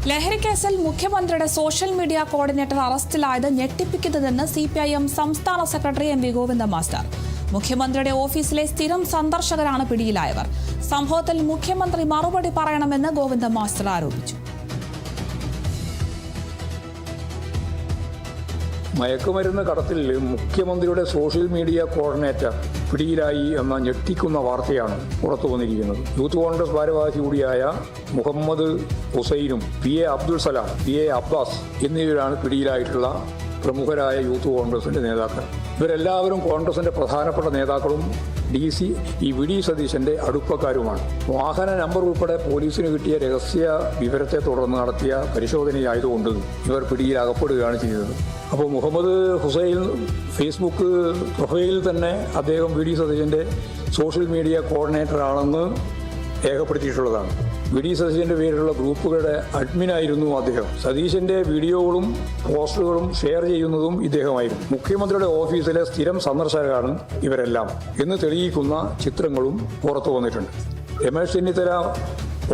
ലഹരിക്കേസിൽ മുഖ്യമന്ത്രിയുടെ social media coordinator അറസ്റ്റിലായത് ഞെട്ടിപ്പിക്കുന്നതെന്ന് CPIM സംസ്ഥാന സെക്രട്ടറി MV ഗോവിന്ദൻ മാസ്റ്റർ. മുഖ്യമന്ത്രിയുടെ ഓഫീസിലെ സ്ഥിരം സന്ദർശകരാണ് പിടിയിലായവർ. സംഭവത്തിൽ മുഖ്യമന്ത്രി മറുപടി പറയണമെന്ന് ഗോവിന്ദൻ മാസ്റ്റർ ആരോപിച്ചു. മയക്കുമരുന്ന് കടത്തിൽ മുഖ്യമന്ത്രിയുടെ സോഷ്യൽ മീഡിയ കോർഡിനേറ്റർ പിടിയിലായി എന്ന ഞെട്ടിക്കുന്ന വാർത്തയാണ് പുറത്തു വന്നിരിക്കുന്നത്. യൂത്ത് കോൺഗ്രസ് ഭാരവാഹി കൂടിയായ Muhammad ഹുസൈനും PA Abdul Salam, PA Abbas എന്നിവരാണ് പിടിയിലായിട്ടുള്ള പ്രമുഖരായ യൂത്ത് കോൺഗ്രസിന്റെ നേതാക്കൾ. ഇവരെല്ലാവരും കോൺഗ്രസിന്റെ പ്രധാനപ്പെട്ട നേതാക്കളും VD സതീശന്റെ അടുപ്പക്കാരുമാണ്. വാഹന നമ്പർ ഉൾപ്പെടെ പോലീസിന് കിട്ടിയ രഹസ്യ വിവരത്തെ തുടർന്ന് നടത്തിയ പരിശോധനയായതുകൊണ്ട് ഇവർ പിടിയിൽ അകപ്പെടുകയാണ് ചെയ്തത്. അപ്പോൾ മുഹമ്മദ് ഹുസൈൻ ഫേസ്ബുക്ക് പ്രൊഫൈലിൽ തന്നെ അദ്ദേഹം VD സതീശന്റെ സോഷ്യൽ മീഡിയ കോർഡിനേറ്റർ ആണെന്ന് രേഖപ്പെടുത്തിയിട്ടുള്ളതാണ്. VD സതീശന്റെ പേരിലുള്ള ഗ്രൂപ്പുകളുടെ അഡ്മിനായിരുന്നു അദ്ദേഹം. സതീശന്റെ വീഡിയോകളും പോസ്റ്ററുകളും ഷെയർ ചെയ്യുന്നതും ഇദ്ദേഹമായിരുന്നു. മുഖ്യമന്ത്രിയുടെ ഓഫീസിലെ സ്ഥിരം സന്ദർശകരാണ് ഇവരെല്ലാം എന്ന് തെളിയിക്കുന്ന ചിത്രങ്ങളും പുറത്തു വന്നിട്ടുണ്ട്. രമേശ് ചെന്നിത്തല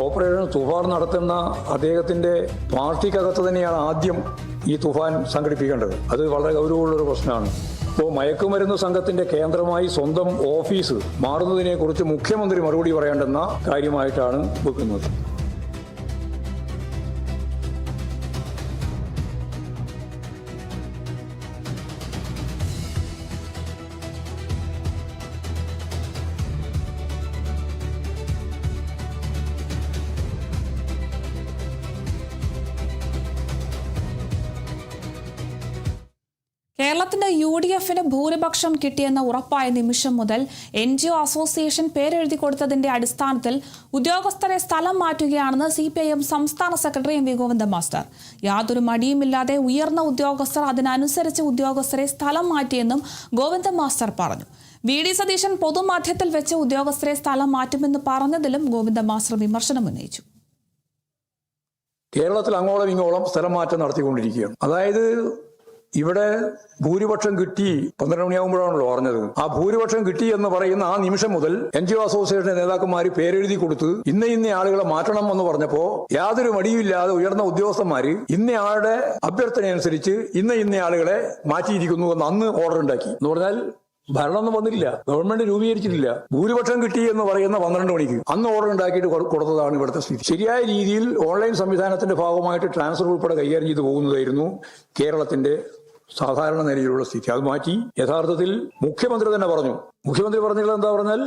ഓപ്പറേഷൻ തുഫാൻ നടത്തുന്ന അദ്ദേഹത്തിന്റെ പാർട്ടിക്കകത്ത് തന്നെയാണ് ആദ്യം ഈ തുഫാൻ സംഘടിപ്പിക്കേണ്ടത്. അത് വളരെ ഗൗരവമുള്ളൊരു പ്രശ്നമാണ്. ഇപ്പോൾ മയക്കുമരുന്ന് സംഘത്തിന്റെ കേന്ദ്രമായി സ്വന്തം ഓഫീസ് മാറുന്നതിനെ കുറിച്ച് മുഖ്യമന്ത്രി മറുപടി പറയേണ്ടെന്ന കാര്യമായിട്ടാണ് വെക്കുന്നത്. കേരളത്തിന്റെ UDFന് ഭൂരിപക്ഷം കിട്ടിയെന്ന ഉറപ്പായ നിമിഷം മുതൽ NGO അസോസിയേഷൻ പേരെഴുതി കൊടുത്തതിന്റെ അടിസ്ഥാനത്തിൽ ഉദ്യോഗസ്ഥരെ സ്ഥലം മാറ്റുകയാണെന്ന് CPIM സംസ്ഥാന സെക്രട്ടറി MV ഗോവിന്ദൻ മാസ്റ്റർ. യാതൊരു മടിയുമില്ലാതെ ഉയർന്ന ഉദ്യോഗസ്ഥർ അതിനനുസരിച്ച് ഉദ്യോഗസ്ഥരെ സ്ഥലം മാറ്റിയെന്നും ഗോവിന്ദൻ മാസ്റ്റർ പറഞ്ഞു. VD സതീശൻ പൊതുമധ്യത്തിൽ വെച്ച് ഉദ്യോഗസ്ഥരെ സ്ഥലം മാറ്റുമെന്ന് പറഞ്ഞതിലും ഗോവിന്ദൻ മാസ്റ്റർ വിമർശനം ഉന്നയിച്ചു. കേരളത്തിൽ അങ്ങോളം ഇങ്ങോളം സ്ഥലം മാറ്റം നടത്തിക്കൊണ്ടിരിക്കുകയാണ്. അതായത് ഇവിടെ ഭൂരിപക്ഷം കിട്ടി 12 മണിയാകുമ്പോഴാണല്ലോ പറഞ്ഞത്. ആ ഭൂരിപക്ഷം കിട്ടി എന്ന് പറയുന്ന ആ നിമിഷം മുതൽ NGO അസോസിയേഷന്റെ നേതാക്കന്മാർ പേരെഴുതി കൊടുത്ത് ഇന്ന ആളുകളെ മാറ്റണം എന്ന് പറഞ്ഞപ്പോ യാതൊരു മടിയുമില്ലാതെ ഉയർന്ന ഉദ്യോഗസ്ഥന്മാര് ഇന്നയാളുടെ അഭ്യർത്ഥനയനുസരിച്ച് ഇന്ന ആളുകളെ മാറ്റിയിരിക്കുന്നു എന്ന് അന്ന് ഓർഡർ ഉണ്ടാക്കി. എന്ന് പറഞ്ഞാൽ ഭരണമൊന്നും വന്നിട്ടില്ല, ഗവൺമെന്റ് രൂപീകരിച്ചിട്ടില്ല. ഭൂരിപക്ഷം കിട്ടി എന്ന് പറയുന്ന 12 മണിക്ക് അന്ന് ഓർഡർ ഉണ്ടാക്കിയിട്ട് കൊടുത്തതാണ് ഇവിടുത്തെ സ്ഥിതി. ശരിയായ രീതിയിൽ ഓൺലൈൻ സംവിധാനത്തിന്റെ ഭാഗമായിട്ട് ട്രാൻസ്ഫർ ഉൾപ്പെടെ കൈകാര്യം ചെയ്തു പോകുന്നതായിരുന്നു കേരളത്തിന്റെ സാധാരണ നിലയിലുള്ള സ്ഥിതി. അത് മാറ്റി യഥാർത്ഥത്തിൽ മുഖ്യമന്ത്രി തന്നെ പറഞ്ഞു. മുഖ്യമന്ത്രി പറഞ്ഞത് എന്താ പറഞ്ഞാൽ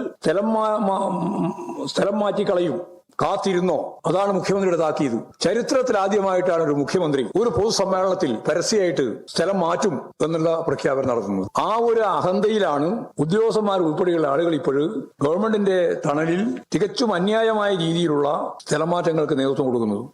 സ്ഥലം മാറ്റി കളയും, കാത്തിരുന്നോ. അതാണ് മുഖ്യമന്ത്രിയുടെ താക്കീത്. ചരിത്രത്തിൽ ആദ്യമായിട്ടാണ് ഒരു മുഖ്യമന്ത്രി ഒരു പൊതുസമ്മേളനത്തിൽ പരസ്യമായിട്ട് സ്ഥലം മാറ്റും എന്നുള്ള പ്രഖ്യാപനം നടത്തുന്നത്. ആ ഒരു അഹന്തയിലാണ് ഉദ്യോഗസ്ഥന്മാർ ഉൾപ്പെടെയുള്ള ആളുകൾ ഇപ്പോഴും ഗവൺമെന്റിന്റെ തണലിൽ തികച്ചും അന്യായമായ രീതിയിലുള്ള സ്ഥലം മാറ്റങ്ങൾക്ക് നേതൃത്വം കൊടുക്കുന്നത്.